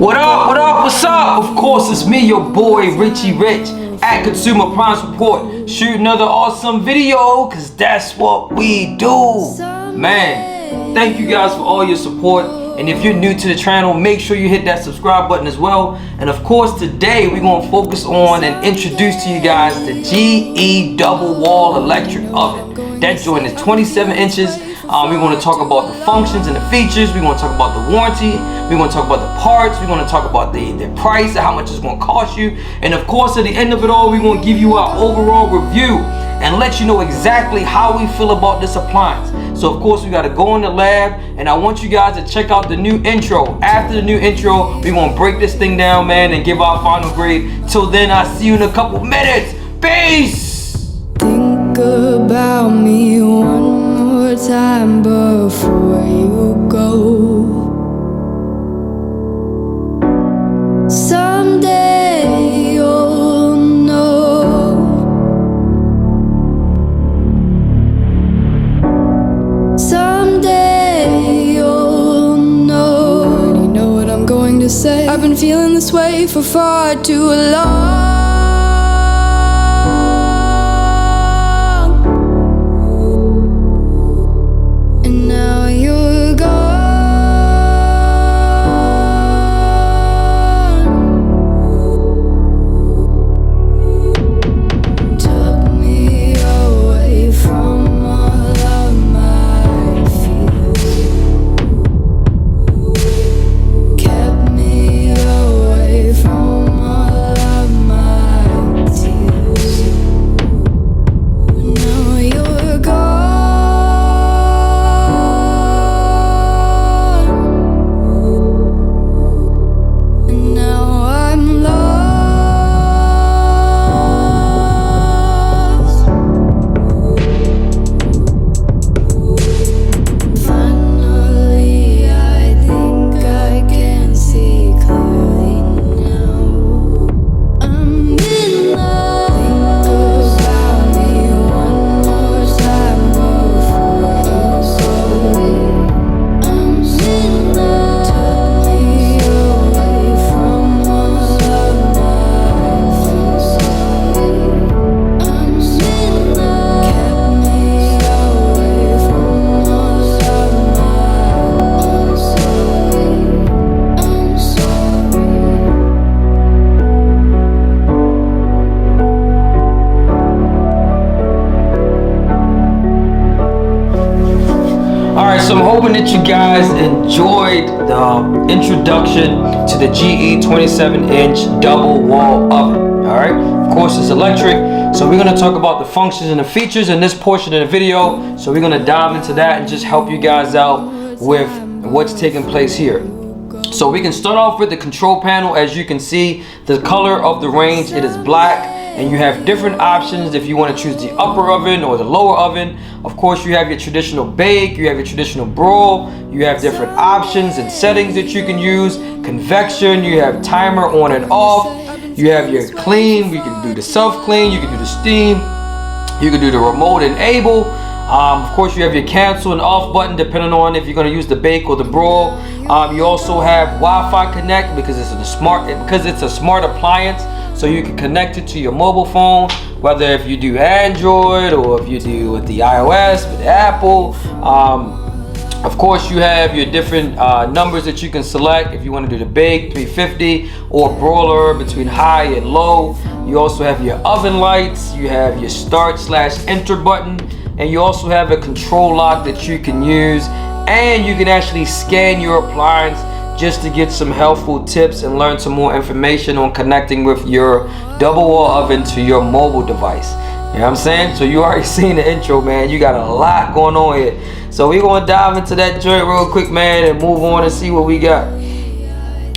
What up, what up, what's up? Of course, it's me, your boy, Richie Rich, at Consumer Appliance Report. Shoot another awesome video, because that's what we do. Man, thank you guys for all your support. And if you're new to the channel, make sure you hit that subscribe button as well. And of course, today we're going to focus on and introduce to you guys the GE double wall electric oven. That joint is 27 inches. We're going to talk about the functions and the features. We're going to talk about the warranty. We're going to talk about the parts. We're going to talk about the price and how much it's going to cost you. And of course, at the end of it all, we're going to give you our overall review and let you know exactly how we feel about this appliance. So of course, we got to go in the lab, and I want you guys to check out the new intro. After the new intro, we're going to break this thing down, man, and give our final grade. Till then, I'll see you in a couple minutes. Peace! Think about me one more time before you go. Someday you'll know. Someday you'll know. You know what I'm going to say? I've been feeling this way for far too long. So I'm hoping that you guys enjoyed the introduction to the GE 27-inch double wall oven. All right, of course it's electric, so we're going to talk about the functions and the features in this portion of the video. So we're going to dive into that and just help you guys out with what's taking place here. So we can start off with the control panel. As you can see, the color of the range, it is black, and you have different options if you want to choose the upper oven or the lower oven. Of course, you have your traditional bake, you have your traditional broil, you have different options and settings that you can use. Convection, you have timer on and off, you have your clean, we can do the self-clean, you can do the steam, you can do the remote enable. Of course, you have your cancel and off button depending on if you're going to use the bake or the broil. You also have Wi-Fi connect because it's a smart appliance, so you can connect it to your mobile phone, whether if you do Android or if you do with the iOS, with Apple. Of course, you have your different numbers that you can select if you want to do the bake 350 or broiler between high and low. You also have your oven lights, you have your start/enter button, and you also have a control lock that you can use, and you can actually scan your appliance just to get some helpful tips and learn some more information on connecting with your double wall oven to your mobile device. You know what I'm saying? So you already seen the intro, man. You got a lot going on here. So we're going to dive into that joint real quick, man, and move on and see what we got.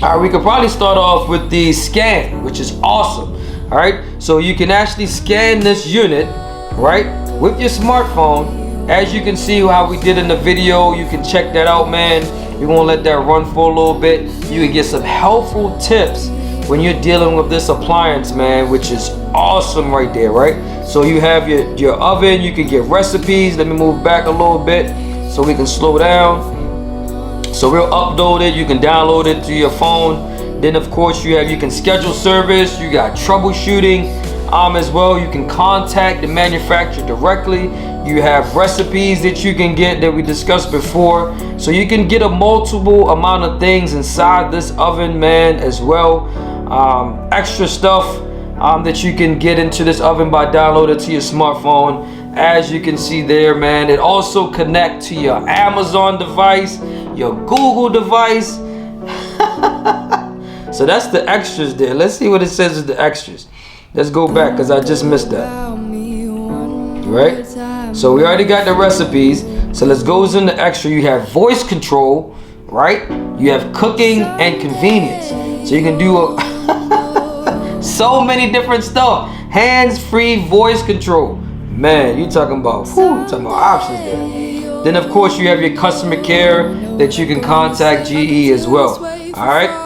All right, we could probably start off with the scan, which is awesome. All right, so you can actually scan this unit, right, with your smartphone. As you can see how we did in the video, you can check that out, man. We're gonna let that run for a little bit. You can get some helpful tips when you're dealing with this appliance, man, which is awesome right there, right? So you have your oven, you can get recipes. Let me move back a little bit so we can slow down. So we'll upload it, you can download it to your phone. Then of course you can schedule service, you got troubleshooting as well. You can contact the manufacturer directly. You have recipes that you can get that we discussed before. So you can get a multiple amount of things inside this oven, man, as well. Extra stuff that you can get into this oven by downloading to your smartphone. As you can see there, man, it also connects to your Amazon device, your Google device. So that's the extras there. Let's see what it says is the extras. Let's go back because I just missed that. Right? So we already got the recipes. So let's go in the extra. You have voice control, right? You have cooking and convenience. So you can do so many different stuff. Hands-free voice control. Man, you're talking about options there. Then of course you have your customer care that you can contact GE as well. All right.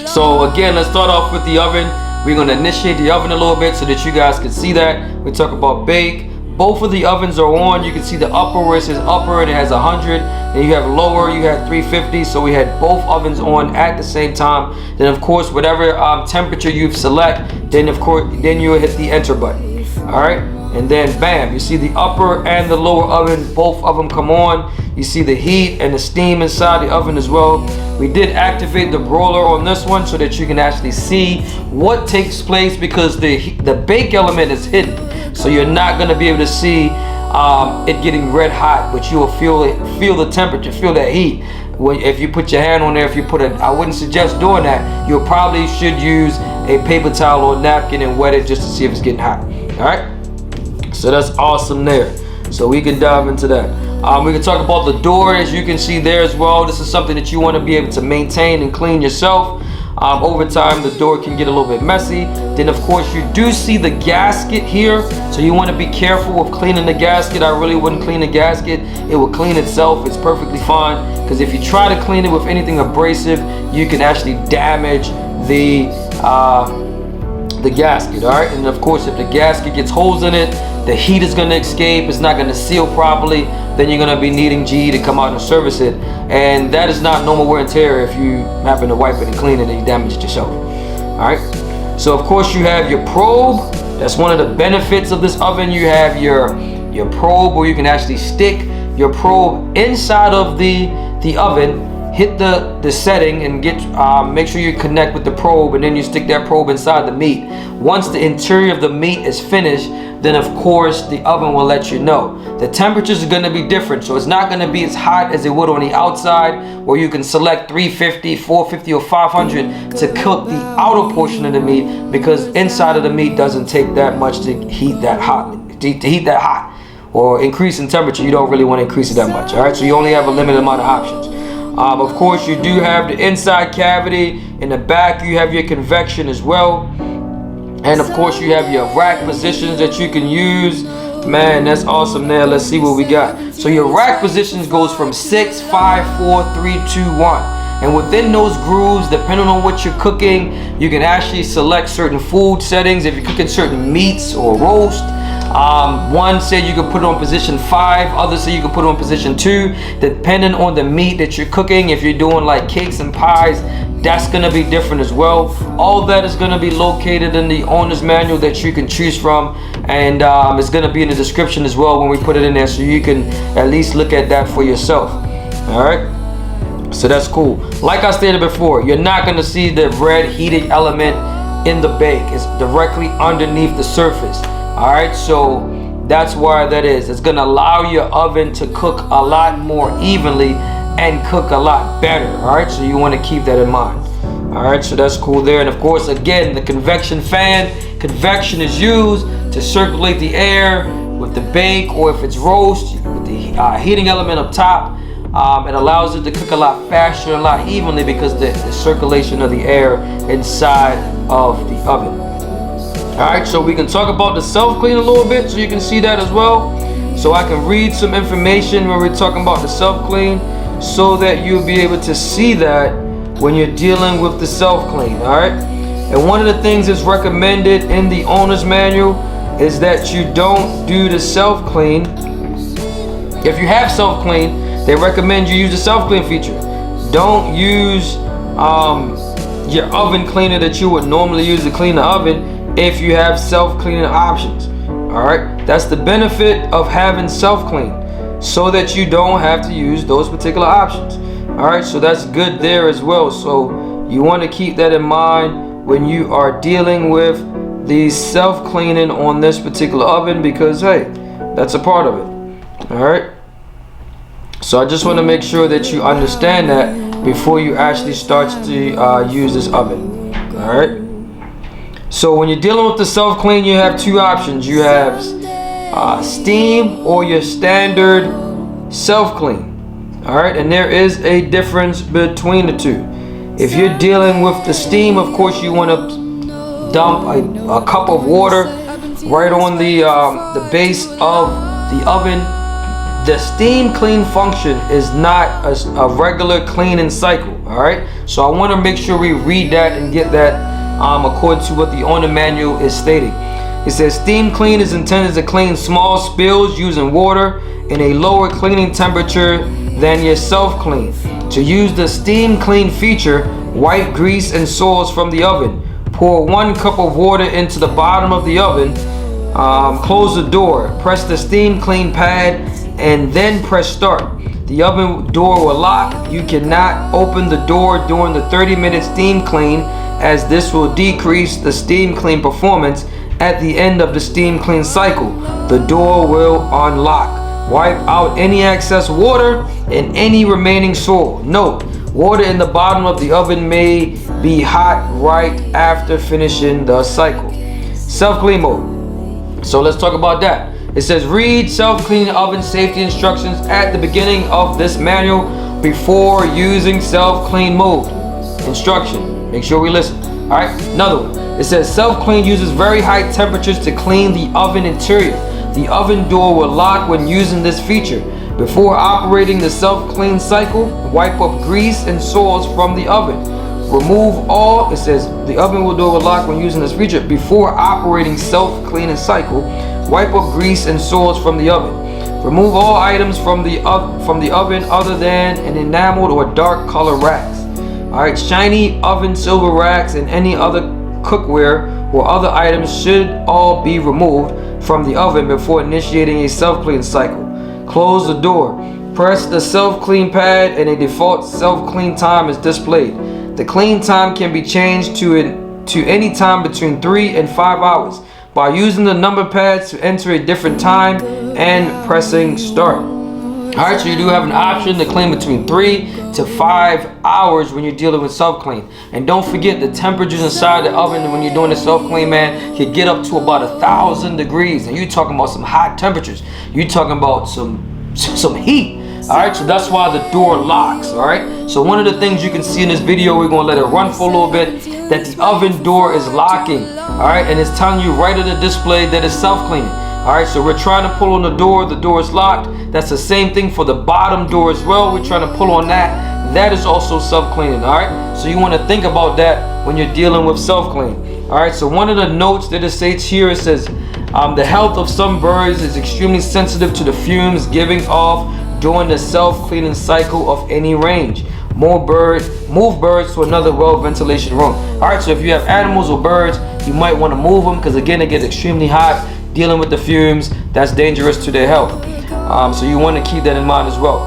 So again, let's start off with the oven. We're going to initiate the oven a little bit so that you guys can see that. We talk about bake. Both of the ovens are on. You can see the upper where it says upper and it has 100. And you have lower, you have 350. So we had both ovens on at the same time. Then of course, whatever temperature you select, then you hit the enter button. All right. And then bam, you see the upper and the lower oven, both of them come on. You see the heat and the steam inside the oven as well. We did activate the broiler on this one so that you can actually see what takes place, because the bake element is hidden. So you're not gonna be able to see it getting red hot, but you will feel the temperature, feel that heat. If you put your hand on there, I wouldn't suggest doing that. You probably should use a paper towel or napkin and wet it just to see if it's getting hot. All right. So that's awesome there. So we can dive into that. We can talk about the door, as you can see there as well. This is something that you want to be able to maintain and clean yourself. Over time, the door can get a little bit messy. Then of course you do see the gasket here. So you want to be careful of cleaning the gasket. I really wouldn't clean the gasket. It will clean itself. It's perfectly fine. Because if you try to clean it with anything abrasive, you can actually damage the gasket. All right. And of course, if the gasket gets holes in it, the heat is going to escape. It's not going to seal properly. Then you're going to be needing GE to come out and service it. And that is not normal wear and tear. If you happen to wipe it and clean it and you damage it yourself. All right. So of course you have your probe. That's one of the benefits of this oven. You have your probe where you can actually stick your probe inside of the oven. Hit the setting and make sure you connect with the probe, and then you stick that probe inside the meat. Once the interior of the meat is finished, then of course the oven will let you know. The temperatures are going to be different, so it's not going to be as hot as it would on the outside, where you can select 350, 450, or 500 to cook the outer portion of the meat, because inside of the meat doesn't take that much to heat that hot. Or increase in temperature, you don't really want to increase it that much. All right, so you only have a limited amount of options. Of course, you do have the inside cavity. In the back, you have your convection as well. And of course, you have your rack positions that you can use. Man, that's awesome there. Let's see what we got. So your rack positions goes from 6, 5, 4, 3, 2, 1. And within those grooves, depending on what you're cooking, you can actually select certain food settings. If you're cooking certain meats or roast, one said you can put it on position 5, others say you can put it on position 2, depending on the meat that you're cooking. If you're doing like cakes and pies, that's going to be different as well. All that is going to be located in the owner's manual that you can choose from, and it's going to be in the description as well when we put it in there, so you can at least look at that for yourself. All right, so that's cool. Like I stated before, you're not going to see the red heating element in the bake. It's directly underneath the surface. All right, so that's why that is. It's gonna allow your oven to cook a lot more evenly and cook a lot better. All right, so you want to keep that in mind. All right, so that's cool there. And of course, again, the convection fan. Convection is used to circulate the air with the bake, or if it's roast, with the heating element up top. It allows it to cook a lot faster and a lot evenly, because the circulation of the air inside of the oven. Alright, so we can talk about the self-clean a little bit so you can see that as well. So I can read some information when we're talking about the self-clean, so that you'll be able to see that when you're dealing with the self-clean. Alright, and one of the things that's recommended in the owner's manual is that you don't do the self-clean. If you have self-clean, they recommend you use the self-clean feature. Don't use your oven cleaner that you would normally use to clean the oven if you have self-cleaning options. All right, that's the benefit of having self-clean, so that you don't have to use those particular options. All right, so that's good there as well. So you want to keep that in mind when you are dealing with the self-cleaning on this particular oven, because hey, that's a part of it. All right, so I just want to make sure that you understand that before you actually start to use this oven. All right, so when you're dealing with the self-clean, you have two options. You have steam or your standard self-clean. All right, and there is a difference between the two. If you're dealing with the steam, of course you want to dump a cup of water right on the base of the oven. The steam clean function is not a regular cleaning cycle. All right, so I want to make sure we read that and get that according to what the owner manual is stating. It says steam clean is intended to clean small spills using water in a lower cleaning temperature than your self clean. To use the steam clean feature, wipe grease and soils from the oven. Pour 1 cup of water into the bottom of the oven. Close the door. Press the steam clean pad and then press start. The oven door will lock. You cannot open the door during the 30-minute steam clean, as this will decrease the steam clean performance at the end of the steam clean cycle. The door will unlock. Wipe out any excess water and any remaining soil. Note, water in the bottom of the oven may be hot right after finishing the cycle. Self-clean mode. So let's talk about that. It says read self-clean oven safety instructions at the beginning of this manual before using self-clean mode. Instruction. Make sure we listen. All right, another one. It says self-clean uses very high temperatures to clean the oven interior. The oven door will lock when using this feature. Before operating the self-clean cycle, wipe up grease and soils from the oven. Remove all, it says the oven door will lock when using this feature. Before operating self-cleaning cycle, wipe up grease and soils from the oven. Remove all items from the oven other than an enameled or dark color racks. All right, shiny oven silver racks and any other cookware or other items should all be removed from the oven before initiating a self-clean cycle. Close the door. Press the self-clean pad and a default self-clean time is displayed. The clean time can be changed to any time between 3 and 5 hours by using the number pads to enter a different time and pressing start. Alright, so you do have an option to clean between 3 to 5 hours when you're dealing with self-clean. And don't forget, the temperatures inside the oven when you're doing the self-clean, man, can get up to about 1,000 degrees. And you're talking about some hot temperatures. You're talking about some heat. Alright, so that's why the door locks. Alright, so one of the things you can see in this video, we're going to let it run for a little bit, that the oven door is locking. Alright, and it's telling you right at the display that it's self-cleaning. Alright, so we're trying to pull on the door is locked. That's the same thing for the bottom door as well. We're trying to pull on that. That is also self-cleaning. Alright, so you want to think about that when you're dealing with self-clean. Alright, so one of the notes that it states here, it says the health of some birds is extremely sensitive to the fumes giving off during the self-cleaning cycle of any range. Move birds to another well ventilation room. Alright, so if you have animals or birds, you might want to move them, because again, it gets extremely hot. Dealing with the fumes, that's dangerous to their health. So you want to keep that in mind as well.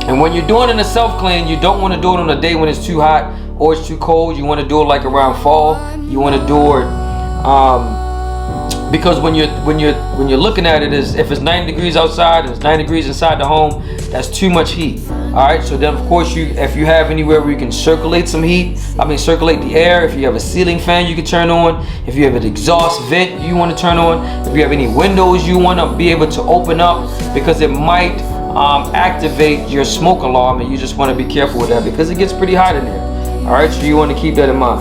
And when you're doing it in a self-clean, you don't want to do it on a day when it's too hot or it's too cold. You want to do it like around fall. You want to do it because when you're looking at it, is if it's 90 degrees outside and it's 90 degrees inside the home, that's too much heat. All right, so then of course if you have anywhere where you can circulate some heat, circulate the air. If you have a ceiling fan, you can turn on. If you have an exhaust vent you want to turn on. If you have any windows you want to be able to open up, because it might activate your smoke alarm, and you just want to be careful with that because it gets pretty hot in there. All right, so you want to keep that in mind.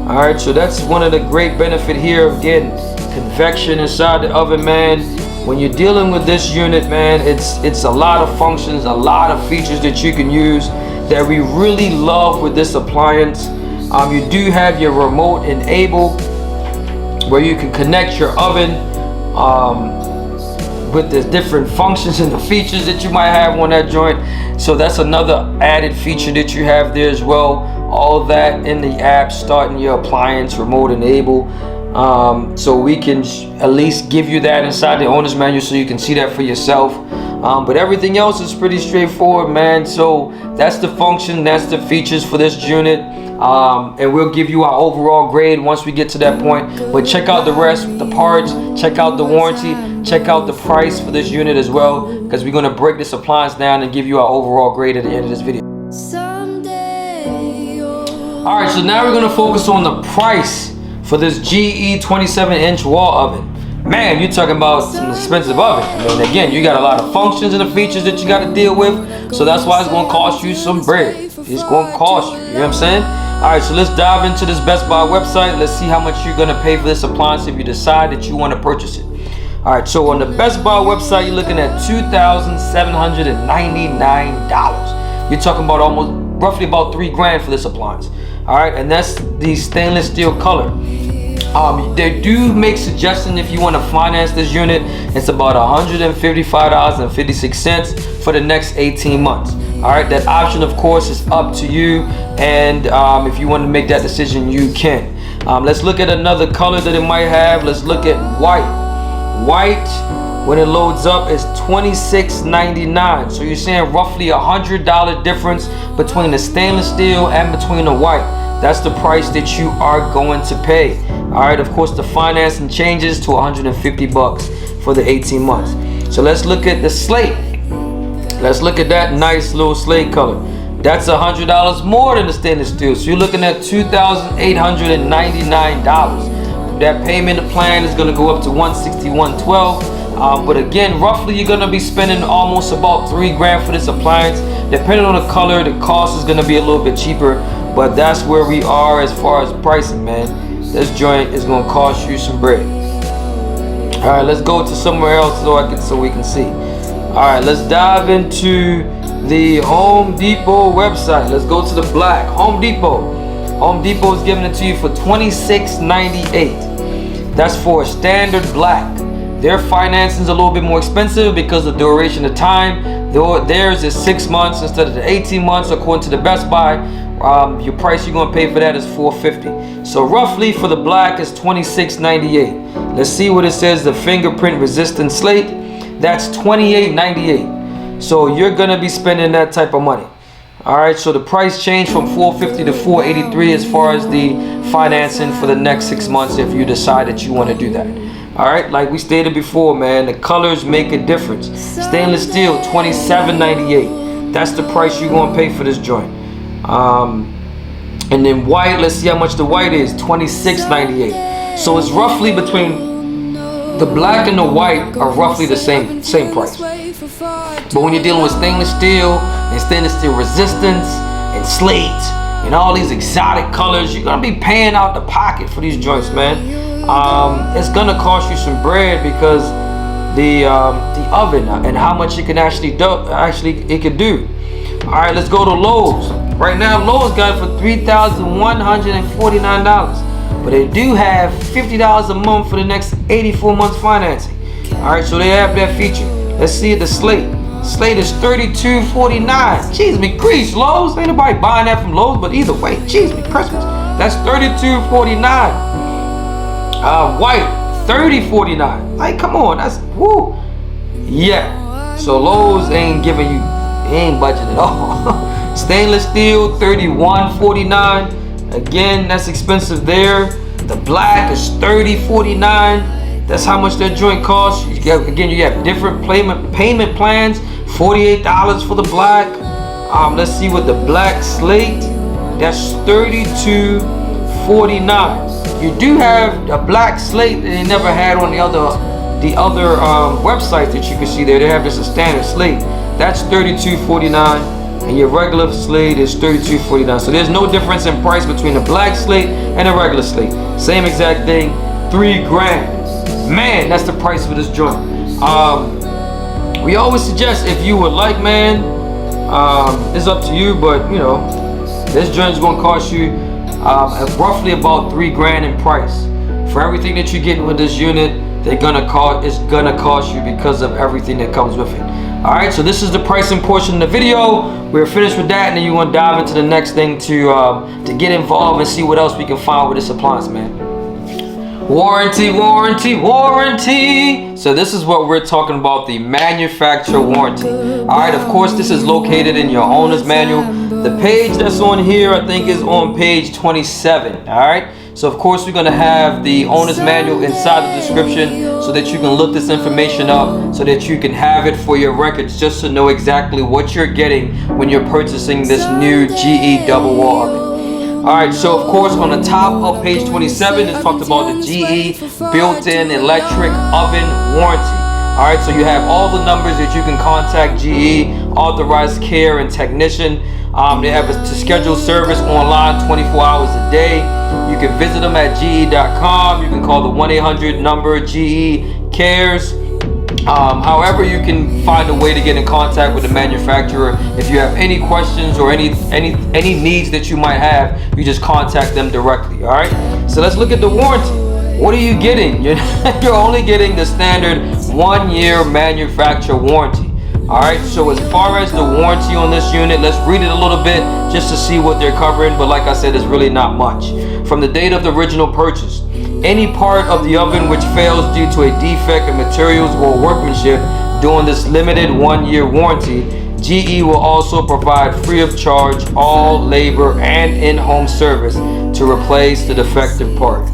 All right, so that's one of the great benefit here of getting convection inside the oven, man. When you're dealing with this unit, man, it's a lot of functions, a lot of features that you can use that we really love with this appliance. You do have your remote enable where you can connect your oven with the different functions and the features that you might have on that joint. So that's another added feature that you have there as well. all that in the app, starting your appliance, remote enable. So we can at least give you that inside the owner's manual so you can see that for yourself. But everything else is pretty straightforward, man. So that's the function, that's the features for this unit. And we'll give you our overall grade once we get to that point. But check out the rest, the parts, check out the warranty, check out the price for this unit as well, because we're going to break this appliance down and give you our overall grade at the end of this video. All right, so now we're going to focus on the price for this GE 27-inch wall oven. Man, you're talking about some expensive oven. I mean, again, you got a lot of functions and the features that you got to deal with, so that's why it's going to cost you some bread. It's going to cost you, you know what I'm saying? All right, so let's dive into this Best Buy website. Let's see how much you're going to pay for this appliance if you decide that you want to purchase it. All right, so on the Best Buy website, you're looking at $2,799. You're talking about roughly about $3 for this appliance. All right, and that's the stainless steel color. They do make suggestion if you want to finance this unit, it's about $155.56 for the next 18 months. All right, that option, of course, is up to you, and if you want to make that decision, you can. Let's look at another color that it might have. Let's look at white. White, when it loads up, is $26.99. So you're saying roughly $100 difference between the stainless steel and between the white. That's the price that you are going to pay. All right, of course, the financing changes to $150 for the 18 months. So let's look at the slate. Let's look at that nice little slate color. That's $100 more than the stainless steel. So you're looking at $2,899. That payment plan is going to go up to $161.12. But again, roughly you're going to be spending almost about $3 for this appliance. Depending on the color, the cost is going to be a little bit cheaper. But that's where we are as far as pricing, man. This joint is going to cost you some bread. All right, let's go to somewhere else so we can see. All right, let's dive into the Home Depot website. Let's go to the black. Home Depot. Home Depot is giving it to you for $26.98. That's for a standard black. Their financing is a little bit more expensive because of the duration of time. Theirs is 6 months instead of the 18 months, according to the Best Buy. Your price you're gonna pay for that is $450. So roughly for the black is $26.98. Let's see what it says. The fingerprint resistant slate. That's $28.98. So you're gonna be spending that type of money. All right. So the price changed from $450 to $483 as far as the financing for the next 6 months if you decide that you want to do that. All right, like we stated before, man, the colors make a difference. Stainless steel, $27.98. That's the price you're gonna pay for this joint. And then white, let's see how much the white is, $26.98. So it's roughly between the black and the white are roughly the same price. But when you're dealing with stainless steel and stainless steel resistance and slate and all these exotic colors, you're gonna be paying out the pocket for these joints, man. It's gonna cost you some bread because the oven and how much it can actually do. All right, let's go to Lowe's. Right now, Lowe's got it for $3,149, but they do have $50 a month for the next 84 months financing. All right, so they have that feature. Let's see the slate. Slate is $32.49. Jeez me grease, Lowe's. Ain't nobody buying that from Lowe's, but either way, jeez me Christmas. That's $32.49. White, $30.49. Like, come on, that's woo. Yeah. So Lowe's ain't giving you, ain't budget at all. Stainless steel, $31.49. Again, that's expensive there. The black is $30.49. That's how much that joint costs. You have different payment plans. $48 for the black. Let's see what the black slate. That's $32.49. You do have a black slate that they never had on the other websites that you can see there. They have just a standard slate. That's $32.49, and your regular slate is $32.49. So there's no difference in price between the black slate and a regular slate. Same exact thing, $3,000. Man, that's the price for this joint. We always suggest, if you would like, man, it's up to you, but you know, this joint is going to cost you roughly about $3,000 in price. For everything that you're getting with this unit, it's gonna cost you because of everything that comes with it. All right, so this is the pricing portion of the video. We're finished with that, and then you want to dive into the next thing to get involved and see what else we can find with this appliance, man. Warranty, warranty, warranty. So this is what we're talking about, the manufacturer warranty. All right, of course, this is located in your owner's manual. The page that's on here, I think, is on page 27. All right. So of course we're going to have the owner's manual inside the description so that you can look this information up, so that you can have it for your records, just to know exactly what you're getting when you're purchasing this new GE double wall oven. Alright, so of course on the top of page 27 it's talked about the GE built-in electric oven warranty. Alright, so you have all the numbers that you can contact GE, authorized care and technician. They have to schedule service online 24 hours a day. You can visit them at ge.com. You can call the 1-800 number GE Cares. However, you can find a way to get in contact with the manufacturer. If you have any questions or any needs that you might have, you just contact them directly. All right. So let's look at the warranty. What are you getting? You're only getting the standard 1-year manufacturer warranty. Alright, so as far as the warranty on this unit, let's read it a little bit just to see what they're covering, but like I said, it's really not much. From the date of the original purchase, any part of the oven which fails due to a defect in materials or workmanship during this limited 1-year warranty, GE will also provide free of charge all labor and in-home service to replace the defective part.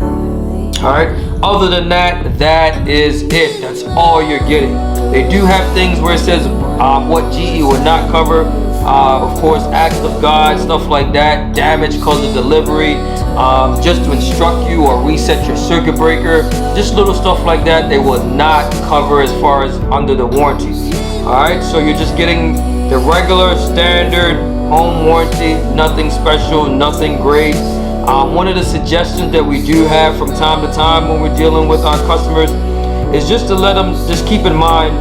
Alright, other than that, that is it. That's all you're getting. They do have things where it says what GE would not cover. Of course, acts of God, stuff like that, damage because of delivery, just to instruct you or reset your circuit breaker, just little stuff like that they will not cover as far as under the warranty. Alright, so you're just getting the regular standard home warranty, nothing special, nothing great. One of the suggestions that we do have from time to time when we're dealing with our customers is just to let them just keep in mind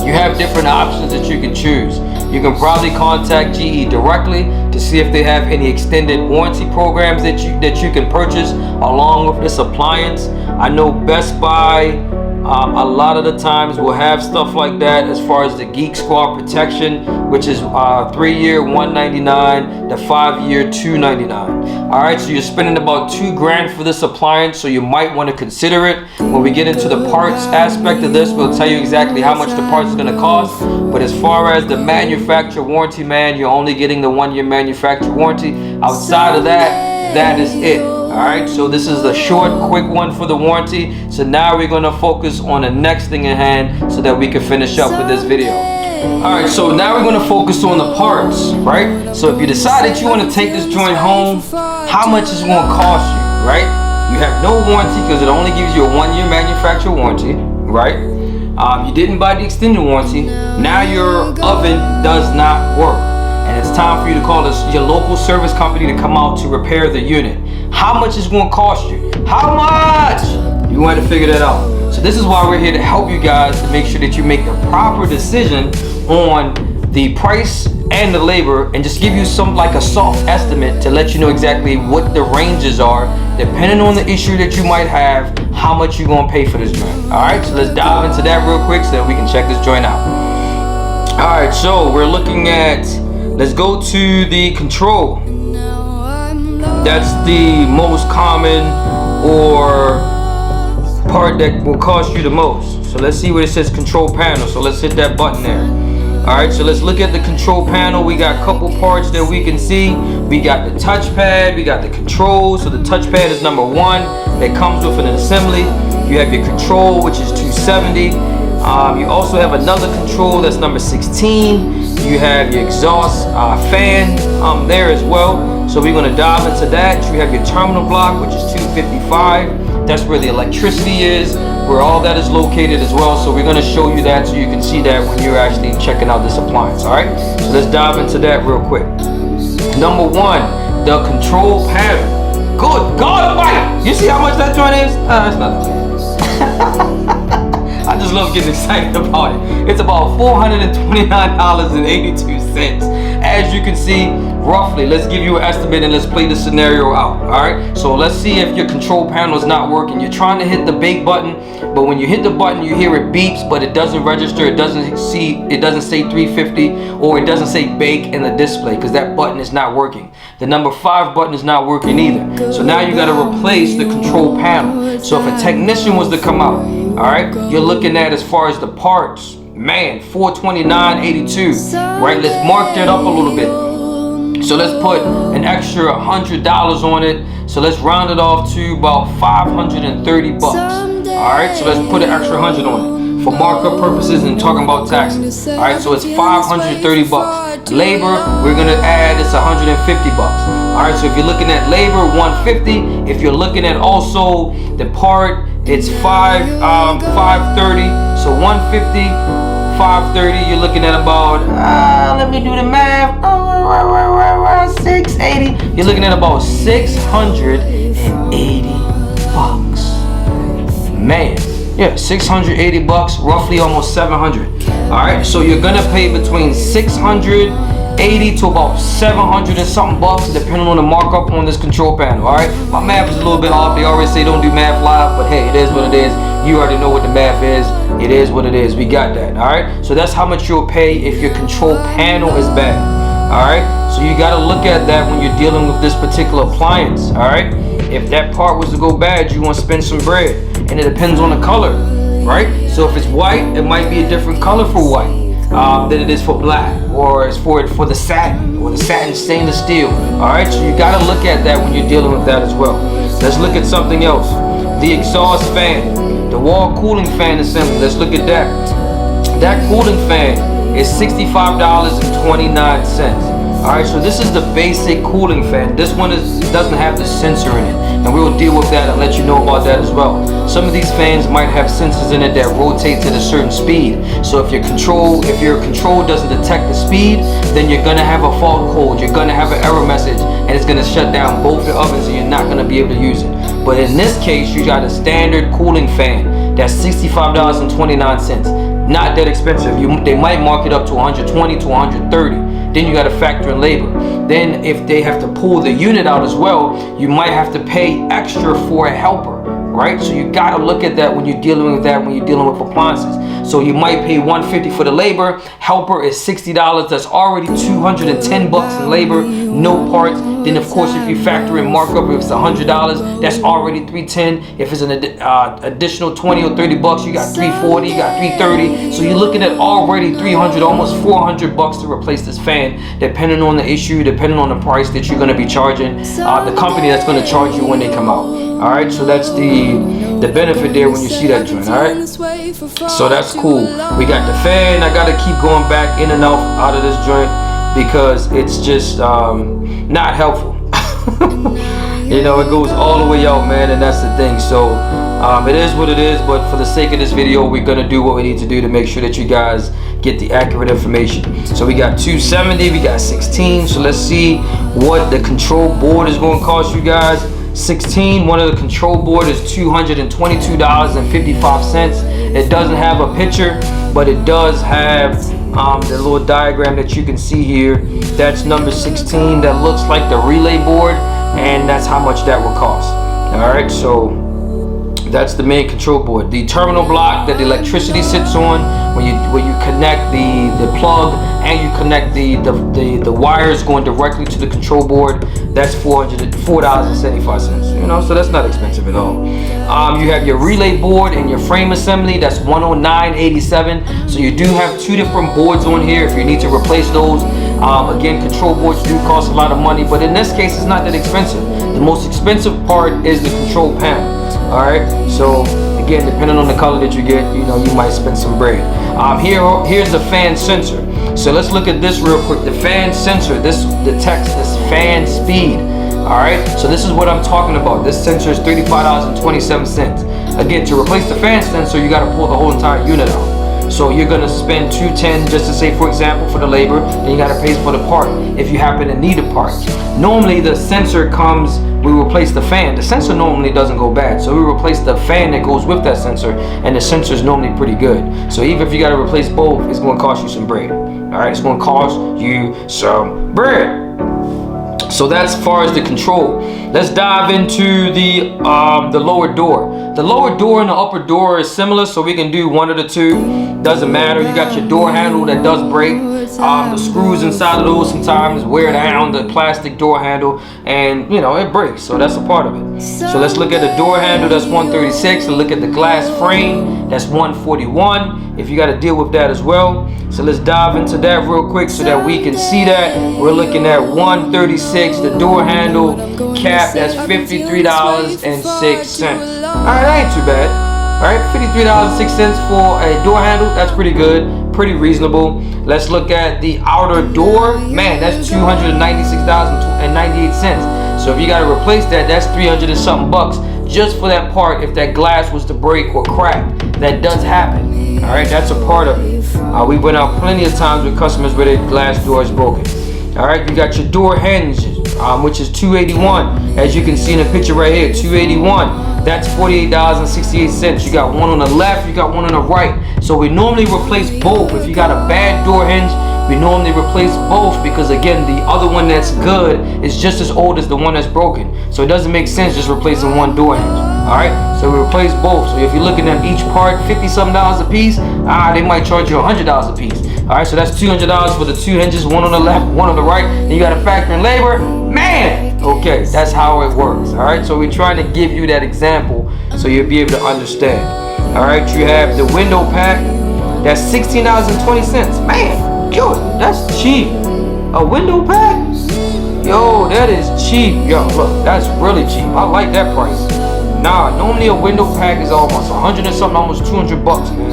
you have different options that you can choose. You can probably contact GE directly to see if they have any extended warranty programs that you can purchase along with this appliance. I know Best Buy a lot of the times will have stuff like that as far as the Geek Squad protection, which is 3-year $199, the 5-year $299. All right, so you're spending about $2,000 for this appliance, so you might want to consider it. When we get into the parts aspect of this, we'll tell you exactly how much the parts is going to cost. But as far as the manufacturer warranty, man, you're only getting the 1-year manufacturer warranty. Outside of that, that is it. Alright, so this is a short, quick one for the warranty. So now we're going to focus on the next thing in hand so that we can finish up with this video. Alright, so now we're going to focus on the parts, right? So if you decide that you want to take this joint home, how much is it going to cost you, right? You have no warranty because it only gives you a 1-year manufacturer warranty, right? You didn't buy the extended warranty. Now your oven does not work. And it's time for you to call your local service company to come out to repair the unit. How much is it going to cost you? How much? You want to figure that out. So this is why we're here to help you guys to make sure that you make the proper decision on the price and the labor, and just give you some like a soft estimate to let you know exactly what the ranges are depending on the issue that you might have, how much you're going to pay for this joint. Alright, so let's dive into that real quick so that we can check this joint out. Alright, so we're looking at, let's go to the control. That's the most common or part that will cost you the most. So let's see what it says control panel. So let's hit that button there. Alright, so let's look at the control panel. We got a couple parts that we can see. We got the touchpad, we got the controls. So the touchpad is number 1. That comes with an assembly. You have your control, which is 270. You also have another control that's number 16. You have your exhaust fan there as well. So we're going to dive into that. You have your terminal block, which is 255. That's where the electricity is, where all that is located as well. So we're going to show you that so you can see that when you're actually checking out this appliance. All right, so let's dive into that real quick. Number 1, the control panel. Good God Almighty! You see how much that joint is? It's nothing. I just love getting excited about it. It's about $429.82. As you can see, roughly, let's give you an estimate and let's play the scenario out. All right, so let's see if your control panel is not working. You're trying to hit the bake button, but when you hit the button, you hear it beeps, but it doesn't register. It doesn't say 350, or it doesn't say bake in the display because that button is not working. The number 5 button is not working either. So now you got to replace the control panel. So if a technician was to come out, all right, you're looking at, as far as the parts, man, $429.82, right? Let's mark that up a little bit. So let's put an extra $100 on it. So let's round it off to about 530 bucks. All right, so let's put an extra 100 on it for markup purposes and talking about taxes. All right, so it's 530 bucks. Labor, we're gonna add, it's 150 bucks. All right, so if you're looking at labor, 150. If you're looking at also the part, it's 530. So 150, 530. You're looking at about, let me do the math. 680. You're looking at about 680 bucks. Man, yeah, 680 bucks, roughly almost 700. All right, so you're gonna pay between 680 to about 700 and something bucks, depending on the markup on this control panel. All right, my math is a little bit off. They always say don't do math live, but hey, it is what it is. You already know what the math is. It is what it is. We got that. All right, so that's how much you'll pay if your control panel is bad. All right, so you got to look at that when you're dealing with this particular appliance. All right, if that part was to go bad, you want to spend some bread, and it depends on the color, right? So if it's white, it might be a different color for white than it is for black, or it's for the satin, or the satin stainless steel. All right, so you got to look at that when you're dealing with that as well. Let's look at something else. The exhaust fan, the wall cooling fan assembly. Let's look at that. That cooling fan is $65.29. All right, so this is the basic cooling fan. This one doesn't have the sensor in it, and we'll deal with that and let you know about that as well. Some of these fans might have sensors in it that rotates at a certain speed. So if your control doesn't detect the speed, then you're gonna have a fault code. You're gonna have an error message, and it's gonna shut down both your ovens, and you're not gonna be able to use it. But in this case, you got a standard cooling fan that's $65.29. Not that expensive. They might mark it up to 120 to 130. Then you got to factor in labor. Then if they have to pull the unit out as well, you might have to pay extra for a helper, right? So you got to look at that when you're dealing with that, when you're dealing with appliances. So you might pay $150 for the labor. Helper is $60. That's already 210 bucks in labor, no parts. Then of course, if you factor in markup, if it's $100, that's already $310. If it's an additional 20 or 30 bucks, you got $340, you got $330. So you're looking at already 300, almost 400 bucks to replace this fan, depending on the issue, depending on the price that you're going to be charging the company that's going to charge you when they come out. All right, so that's the benefit there when you see that joint. All right, so that's cool. We got the fan. I got to keep going back in and out of this joint because it's just not helpful. You know, it goes all the way out, man, and that's the thing. So it is what it is, but for the sake of this video, we're gonna do what we need to do to make sure that you guys get the accurate information. So we got 270, we got 16. So let's see what the control board is going to cost you guys. 16, one of the control board is $222.55. It doesn't have a picture, but it does have the little diagram that you can see here. That's number 16. That looks like the relay board, and that's how much that will cost. All right, so that's the main control board. The terminal block that the electricity sits on, when you connect the plug and you connect the wires going directly to the control board, that's $4.75. You know, so that's not expensive at all. You have your relay board and your frame assembly. That's $109.87. So you do have two different boards on here if you need to replace those. Again, control boards do cost a lot of money, but in this case, it's not that expensive. The most expensive part is the control panel. All right, so again, depending on the color that you get, you know, you might spend some bread. Here's the fan sensor. So let's look at this real quick. The fan sensor, the text is fan speed. All right, so this is what I'm talking about. This sensor is $35.27. Again, to replace the fan sensor, you got to pull the whole entire unit out. So you're gonna spend $210 just to say, for example, for the labor. Then you gotta pay for the part if you happen to need a part. Normally the sensor comes, we replace the fan. The sensor normally doesn't go bad, so we replace the fan that goes with that sensor, and the sensor is normally pretty good. So even if you gotta replace both, it's gonna cost you some bread. All right, it's gonna cost you some bread. So that's as far as the control. Let's dive into the lower door. The lower door and the upper door is similar, so we can do one of the two. Doesn't matter. You got your door handle that does break. The screws inside of those sometimes wear down the plastic door handle, and you know it breaks. So that's a part of it. So let's look at the door handle. That's 136, and look at the glass frame. That's 141. If you got to deal with that as well. So let's dive into that real quick so that we can see that. We're looking at 136. The door handle cap, that's $53.06. Alright, that ain't too bad. Alright, $53.06 for a door handle. That's pretty good, pretty reasonable. Let's look at the outer door. Man, that's $296.98. So if you gotta replace that, that's 300 and something bucks just for that part. If that glass was to break or crack, that does happen. Alright, that's a part of it. We went out plenty of times with customers where their glass door is broken. Alright, you got your door hinges, which is $281. As you can see in the picture right here, $281. That's $48.68. You got one on the left, you got one on the right. So we normally replace both. If you got a bad door hinge, we normally replace both, because again, the other one that's good is just as old as the one that's broken. So it doesn't make sense just replacing one door hinge. Alright, so we replace both. So if you're looking at each part, $50-something a piece, they might charge you $100 a piece. Alright, so that's $200 for the two hinges, one on the left, one on the right. Then you got to factor in labor. Man! Okay, that's how it works. Alright, so we're trying to give you that example so you'll be able to understand. Alright, you have the window pack. That's $16.20. Man! Yo, that's cheap. A window pack? Yo, that is cheap. Yo, look, that's really cheap. I like that price. Nah, normally a window pack is almost 100 and something, almost 200 bucks, man.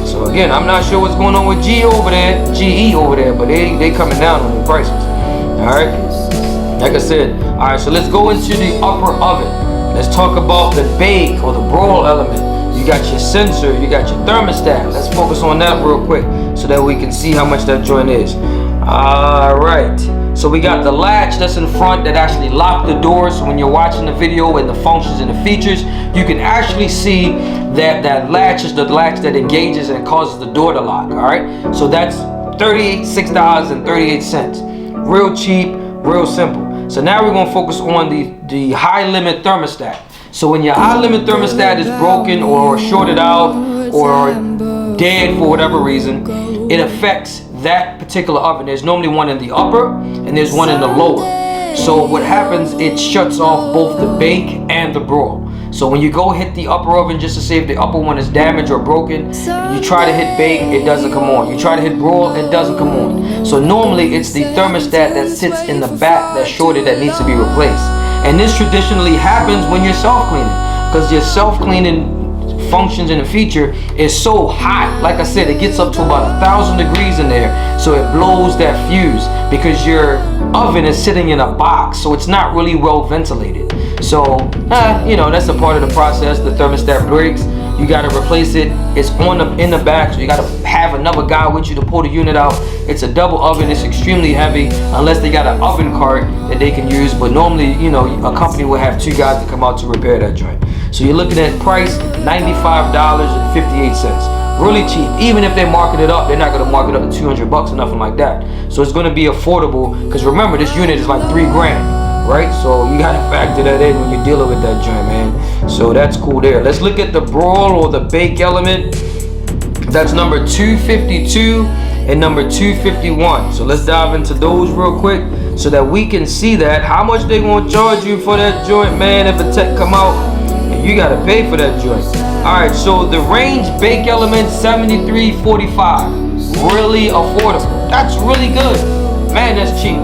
So again, I'm not sure what's going on with GE over there, but they coming down on the prices. Alright. Like I said, alright, so let's go into the upper oven. Let's talk about the bake or the broil element. You got your sensor, you got your thermostat. Let's focus on that real quick so that we can see how much that joint is. Alright, so we got the latch that's in front that actually lock the door. So when you're watching the video and the functions and the features, you can actually see that that latch is the latch that engages and causes the door to lock. Alright, so that's $6.38. Real cheap, real simple. So now we're going to focus on the high limit thermostat. So when your high limit thermostat is broken or shorted out or dead for whatever reason, it affects that particular oven. There's normally one in the upper and there's one in the lower. So what happens, it shuts off both the bake and the broil. So when you go hit the upper oven just to see if the upper one is damaged or broken, you try to hit bake, it doesn't come on. You try to hit broil, it doesn't come on. So normally it's the thermostat that sits in the back that's shorted that needs to be replaced. And this traditionally happens when you're self-cleaning, because your self-cleaning functions and the feature is so hot. Like I said, it gets up to about 1,000 degrees in there, so it blows that fuse because your oven is sitting in a box, so it's not really well ventilated. So you know, that's a part of the process. The thermostat breaks, you got to replace it. It's in the back, so you got to have another guy with you to pull the unit out. It's a double oven. It's extremely heavy unless they got an oven cart that they can use, but normally, you know, a company will have two guys to come out to repair that joint. So you're looking at price $95.58. Really cheap. Even if they market it up, they're not going to mark it up to 200 bucks or nothing like that. So it's going to be affordable, because remember, this unit is like $3 grand, right? So you got to factor that in when you're dealing with that joint, man. So that's cool there. Let's look at the broil or the bake element. That's number 252 and number 251. So let's dive into those real quick so that we can see that how much they going to charge you for that joint, man. If a tech come out, you got to pay for that joint. Alright, so the range bake element $73.45. Really affordable. That's really good. Man, that's cheap.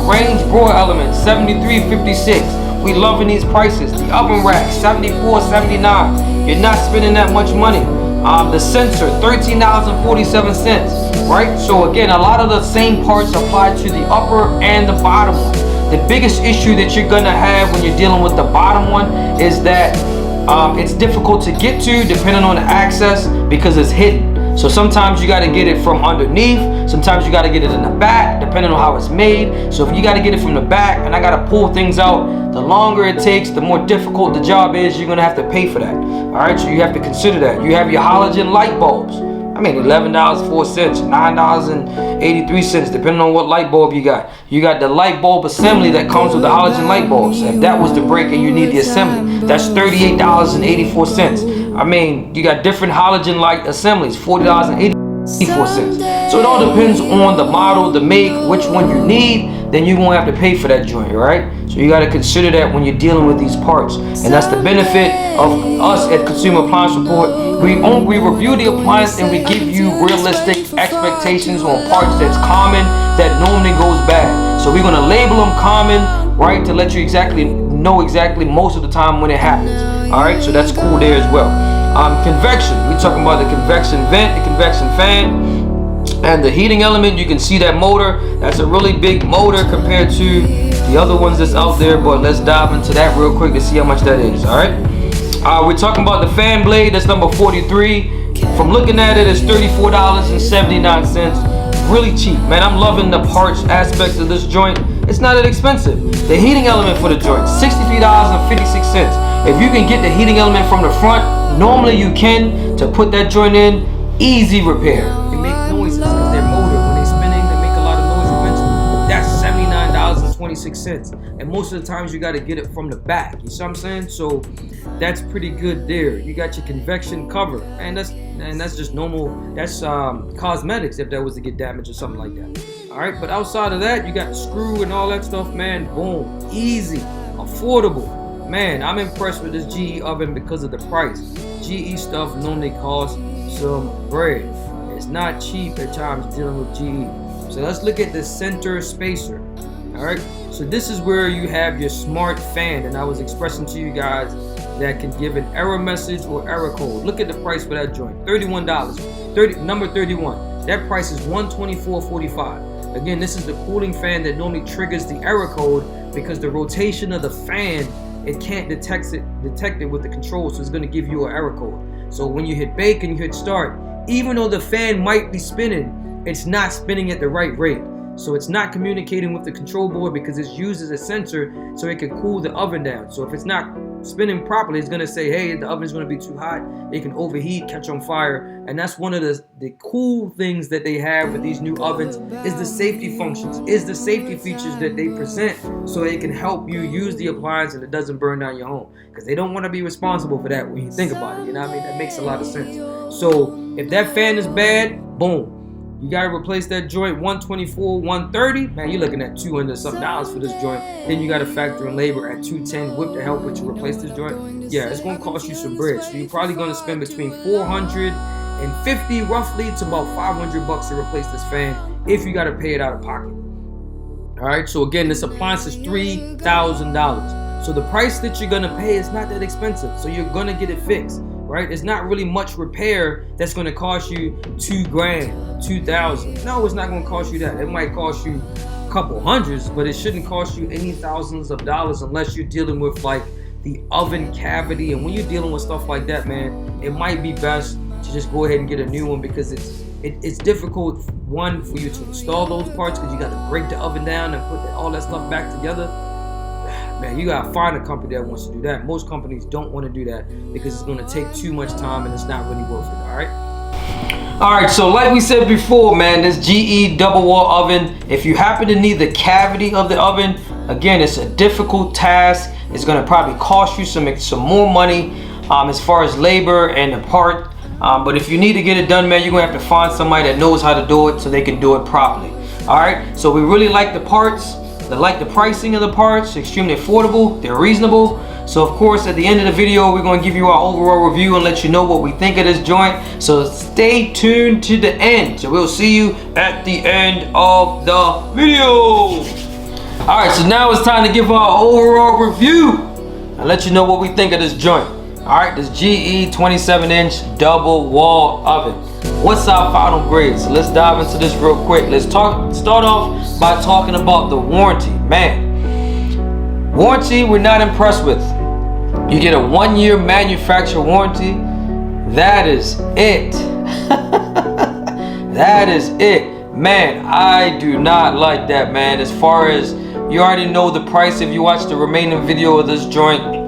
Range broil element $73.56. We loving these prices. The oven rack $74.79. You're not spending that much money. The sensor $13.47. Right? So again, a lot of the same parts apply to the upper and the bottom one. The biggest issue that you're gonna have when you're dealing with the bottom one is that it's difficult to get to depending on the access because it's hidden. So sometimes you got to get it from underneath, sometimes you got to get it in the back depending on how it's made. So if you got to get it from the back and I got to pull things out, the longer it takes, the more difficult the job is. You're gonna have to pay for that. All right, so you have to consider that. You have your halogen light bulbs. I mean, $11.04, $9.83, depending on what light bulb you got. You got the light bulb assembly that comes with the halogen light bulbs. If that was to break and you need the assembly, that's $38.84. I mean, you got different halogen light assemblies, $40.84. So it all depends on the model, the make, which one you need. Then you're gonna have to pay for that joint, right? So you gotta consider that when you're dealing with these parts. And that's the benefit of us at Consumer Appliance Report. We review the appliance and we give you realistic expectations on parts that's common, that normally goes bad. So we're gonna label them common, right, to let you know exactly most of the time when it happens. All right, so that's cool there as well. Convection, we're talking about the convection vent, the convection fan. And the heating element, you can see that motor. That's a really big motor compared to the other ones that's out there, but let's dive into that real quick to see how much that is. All right, we're talking about the fan blade. That's number 43. From looking at it, it's $34.79. Really cheap, man. I'm loving the parts aspect of this joint. It's not that expensive. The heating element for the joint, $63.56. If you can get the heating element from the front, normally you can, to put that joint in, easy repair. They make noises because their motor, when they're spinning, they make a lot of noise eventually. That's $79.26. And most of the times you got to get it from the back. You see what I'm saying? So that's pretty good there. You got your convection cover. And that's just normal. That's cosmetics if that was to get damaged or something like that. All right, but outside of that, you got the screw and all that stuff, man. Boom, easy, affordable. Man, I'm impressed with this GE oven because of the price. GE stuff normally costs some bread. It's not cheap at times dealing with GE. So let's look at the center spacer. All right, so this is where you have your smart fan, and I was expressing to you guys that can give an error message or error code. Look at the price for that joint, $31. Number 31. That price is $124.45. Again, this is the cooling fan that normally triggers the error code because the rotation of the fan, it can't detect it with the control, so it's going to give you an error code. So when you hit bake and you hit start, even though the fan might be spinning, it's not spinning at the right rate. So it's not communicating with the control board because it's used as a sensor so it can cool the oven down. So if it's not spinning properly, it's going to say, hey, the oven is going to be too hot. It can overheat, catch on fire. And that's one of the cool things that they have with these new ovens is the safety functions, is the safety features that they present so it can help you use the appliance and it doesn't burn down your home. Because they don't want to be responsible for that when you think about it. You know what I mean? That makes a lot of sense. So if that fan is bad, boom. You gotta replace that joint, $124, $130. Man, you're looking at $200-something for this joint. Then you gotta factor in labor at $210 with the help to replace this joint. Yeah, it's gonna cost you some bread. So you're probably gonna spend between $450 roughly to about $500 to replace this fan if you gotta pay it out of pocket. All right, so again, this appliance is $3,000. So the price that you're gonna pay is not that expensive. So you're gonna get it fixed. Right? It's not really much repair that's going to cost you $2,000, $2,000. No, it's not going to cost you that. It might cost you a couple hundreds, but it shouldn't cost you any thousands of dollars unless you're dealing with like the oven cavity. And when you're dealing with stuff like that, man, it might be best to just go ahead and get a new one because it's difficult, one, for you to install those parts because you got to break the oven down and put all that stuff back together. Man, you gotta find a company that wants to do that. Most companies don't want to do that because it's gonna take too much time and it's not really worth it. All right, so like we said before, man, this GE double wall oven, if you happen to need the cavity of the oven, again, it's a difficult task. It's gonna probably cost you some more money as far as labor and the part. But if you need to get it done, man, you're gonna have to find somebody that knows how to do it so they can do it properly. All right, so we really like the parts. They like the pricing of the parts, extremely affordable, they're reasonable. So of course, at the end of the video, we're gonna give you our overall review and let you know what we think of this joint. So stay tuned to the end. So we'll see you at the end of the video. All right, so now it's time to give our overall review and let you know what we think of this joint. All right, this GE 27-inch double wall oven. What's our final grade? So let's dive into this real quick. Let's start off by talking about the warranty. Man, warranty we're not impressed with. You get a 1-year manufacturer warranty. That is it. That is it. Man, I do not like that, man. As far as you already know the price if you watch the remaining video of this joint.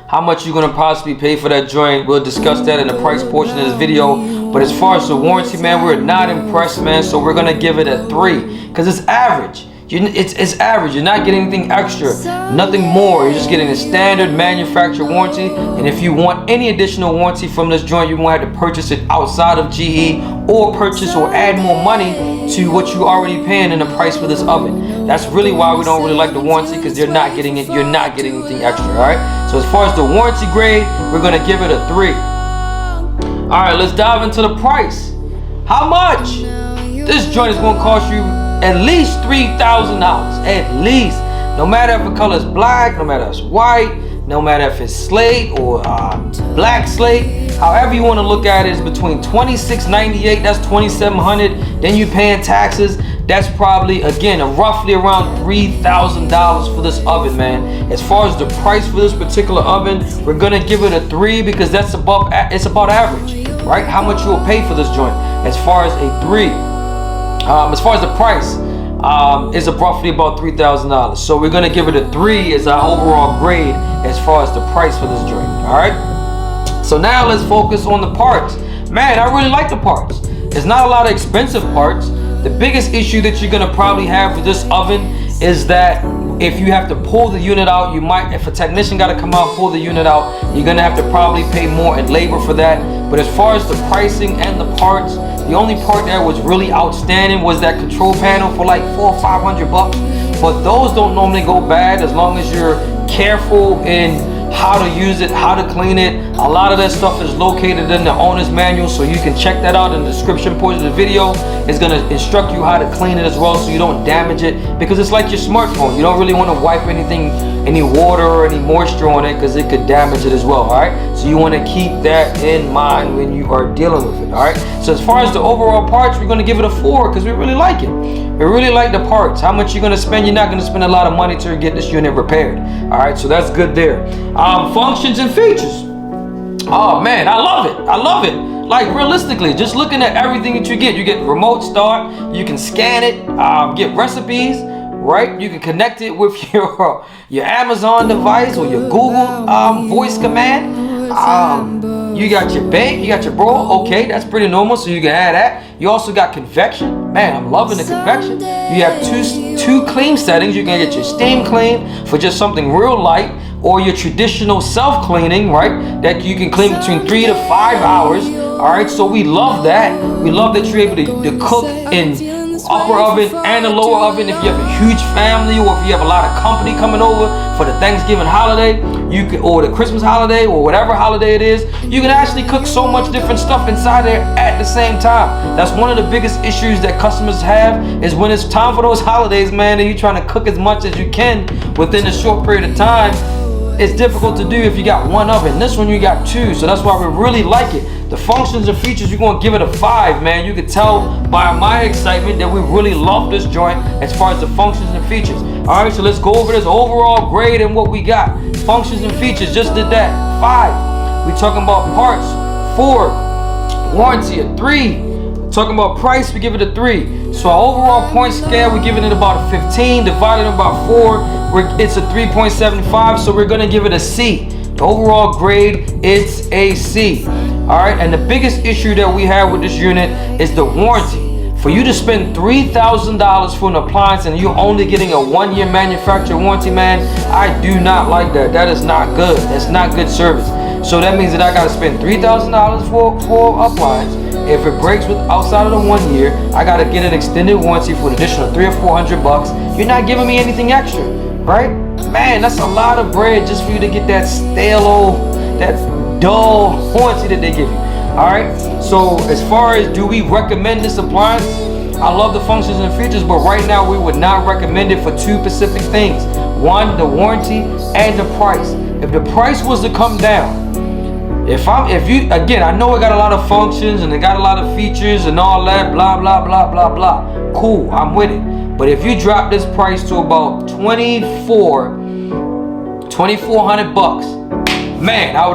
How much you're gonna possibly pay for that joint, we'll discuss that in the price portion of this video. But as far as the warranty, man, we're not impressed, man. So we're gonna give it a 3 because it's average. It's average. You're not getting anything extra, nothing more. You're just getting a standard manufacturer warranty. And if you want any additional warranty from this joint, you won't have to purchase it outside of GE or purchase or add more money to what you're already paying in the price for this oven. That's really why we don't really like the warranty, because you're not getting it. You're not getting anything extra. All right. So as far as the warranty grade, we're gonna give it a 3. All right. Let's dive into the price. How much? This joint is gonna cost you at least $3,000, at least. No matter if the color is black, no matter if it's white, no matter if it's slate or black slate, however you want to look at it, is between $26.98, that's $2,700. Then you're paying taxes. That's probably, again, roughly around $3,000 for this oven, man. As far as the price for this particular oven, we're gonna give it a 3 because that's above. It's about average, right? How much you'll pay for this joint? As far as a 3. As far as the price, is roughly about $3,000. So we're gonna give it a 3 as our overall grade as far as the price for this joint. All right. So now let's focus on the parts. Man, I really like the parts. It's not a lot of expensive parts. The biggest issue that you're gonna probably have with this oven is that if you have to pull the unit out, you might, if a technician got to come out, pull the unit out, you're gonna have to probably pay more in labor for that. But as far as the pricing and the parts, the only part that was really outstanding was that control panel for like $400 or $500. But those don't normally go bad as long as you're careful in how to use it, how to clean it. A lot of that stuff is located in the owner's manual, so you can check that out in the description portion of the video. It's gonna instruct you how to clean it as well, so you don't damage it, because it's like your smartphone. You don't really want to wipe anything, any water or any moisture on it, because it could damage it as well. All right, so you want to keep that in mind when you are dealing with it. All right, so as far as the overall parts, we're going to give it a 4 because we really like it. We really like the parts. How much you're going to spend? You're not going to spend a lot of money to get this unit repaired. All right, so that's good there. Functions and features. Oh man, I love it. I love it. Like realistically, just looking at everything that you get remote start, you can scan it, get recipes, right? You can connect it with your Amazon device or your Google voice command. You got your bake, you got your broil. Okay, that's pretty normal, so you can add that. You also got convection. Man, I'm loving the convection. You have two clean settings. You can get your steam clean for just something real light, or your traditional self-cleaning, right? That you can clean between 3 to 5 hours. All right, so we love that. We love that you're able to cook in upper oven and a lower oven. If you have a huge family, or if you have a lot of company coming over for the Thanksgiving holiday, you can, or the Christmas holiday, or whatever holiday it is, you can actually cook so much different stuff inside there at the same time. That's one of the biggest issues that customers have, is when it's time for those holidays, man, and you're trying to cook as much as you can within a short period of time. It's difficult to do if you got one oven. This one you got 2, so that's why we really like it. The functions and features, you're gonna give it a 5, man. You can tell by my excitement that we really love this joint as far as the functions and features. All right, so let's go over this overall grade and what we got. Functions and features, just did that, 5. We talking about parts, 4. Warranty, a 3. Talking about price, we give it a 3. So our overall point scale, we're giving it about a 15, divided about 4. It's a 3.75, so we're gonna give it a C. The overall grade, it's a C. All right, and the biggest issue that we have with this unit is the warranty. For you to spend $3,000 for an appliance and you're only getting a 1-year manufacturer warranty, man, I do not like that. That is not good. That's not good service. So that means that I gotta spend $3,000 for appliance. If it breaks outside of the 1 year, I gotta get an extended warranty for an additional $300 or $400. You're not giving me anything extra, right? Man, that's a lot of bread just for you to get that stale, that dull warranty that they give you. All right. So as far as do we recommend this appliance? I love the functions and features, but right now we would not recommend it for 2 specific things. 1, the warranty, and the price. If the price was to come down, again, I know it got a lot of functions and it got a lot of features and all that, blah, blah, blah, blah, blah. Cool, I'm with it. But if you drop this price to about $2,400, man, I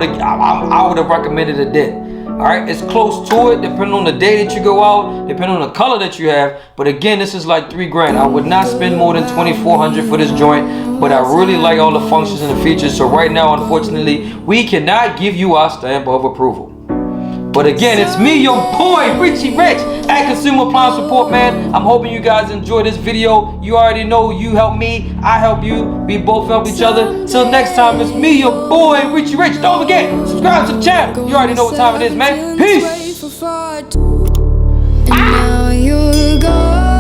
would have recommended it then. All right, it's close to it, depending on the day that you go out, depending on the color that you have. But again, this is like $3 grand. I would not spend more than $2,400 for this joint, but I really like all the functions and the features. So right now, unfortunately, we cannot give you our stamp of approval. But again, it's me, your boy, Richie Rich, at Consumer Appliance Report, man. I'm hoping you guys enjoy this video. You already know you help me, I help you. We both help each other. Till next time, it's me, your boy, Richie Rich. Don't forget, subscribe to the channel. You already know what time it is, man. Peace. And now you're gone.